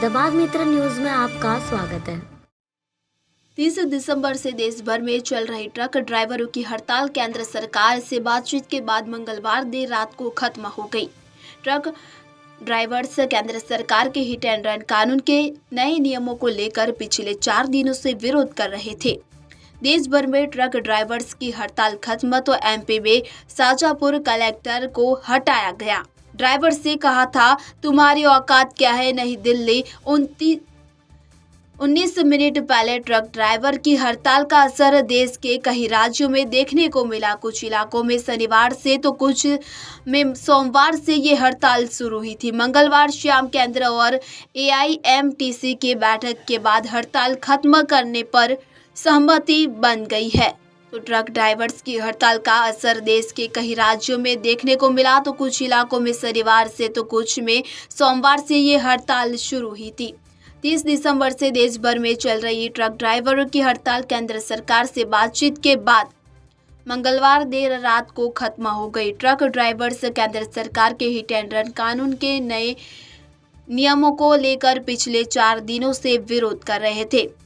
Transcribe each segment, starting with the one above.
हैदराबाद मित्र news में आपका स्वागत है। 30 दिसंबर से देश भर में चल रही ट्रक ड्राइवरों की हड़ताल केंद्र सरकार से बातचीत के बाद मंगलवार देर रात को खत्म हो गई। ट्रक ड्राइवर्स केंद्र सरकार के हिट एंड रन कानून के नए नियमों को लेकर पिछले 4 दिनों से विरोध कर रहे थे। देश भर में ट्रक ड्राइवर्स की हड़ताल खत्म तो एमपी में शाजापुर कलेक्टर को हटाया गया। ड्राइवर से कहा था, तुम्हारी औकात क्या है। नई दिल्ली 19 मिनट पहले ट्रक ड्राइवर की हड़ताल का असर देश के कई राज्यों में देखने को मिला। कुछ इलाकों में शनिवार से तो कुछ में सोमवार से ये हड़ताल शुरू हुई थी। मंगलवार शाम केंद्र और एआईएमटीसी की बैठक के बाद हड़ताल खत्म करने पर सहमति बन गई है। तो ट्रक ड्राइवर्स की हड़ताल का असर देश के कई राज्यों में देखने को मिला। तो कुछ इलाकों में शनिवार से तो कुछ में सोमवार से ये हड़ताल शुरू हुई थी। 30 दिसंबर से देश भर में चल रही ट्रक ड्राइवरों की हड़ताल केंद्र सरकार से बातचीत के बाद मंगलवार देर रात को खत्म हो गई। ट्रक ड्राइवर्स केंद्र सरकार के हिट एंड रन कानून के नए नियमों को लेकर पिछले 4 दिनों से विरोध कर रहे थे।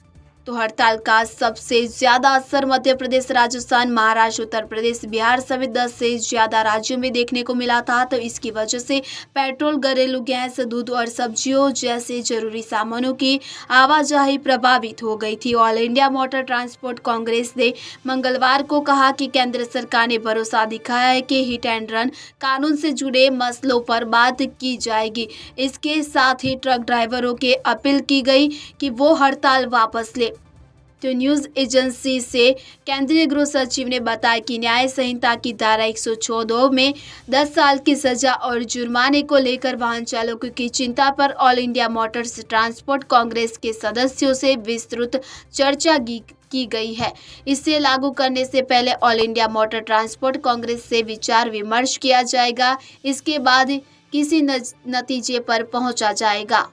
तो हड़ताल का सबसे ज्यादा असर मध्य प्रदेश, राजस्थान, महाराष्ट्र, उत्तर प्रदेश, बिहार समेत 10 से ज्यादा राज्यों में देखने को मिला था। तो इसकी वजह से पेट्रोल, घरेलू गैस, दूध और सब्जियों जैसे जरूरी सामानों की आवाजाही प्रभावित हो गई थी। All India motor transport Congress ने मंगलवार को कहा कि केंद्र सरकार ने भरोसा दिखाया है कि हिट एंड रन कानून से जुड़े मसलों पर बात की जाएगी। इसके साथ ही ट्रक ड्राइवरों के अपील की गई कि वो हड़ताल वापस ले। तो न्यूज एजेंसी से केंद्रीय गृह सचिव ने बताया कि न्याय संहिता की धारा 114 में 10 साल की सजा और जुर्माने को लेकर वाहन चालकों की चिंता पर all India Motors transport Congress के सदस्यों से विस्तृत चर्चा की गई है। इसे लागू करने से पहले all India motor transport Congress से विचार विमर्श किया जाएगा। इसके बाद किसी नतीजे पर पहुंचा जाएगा।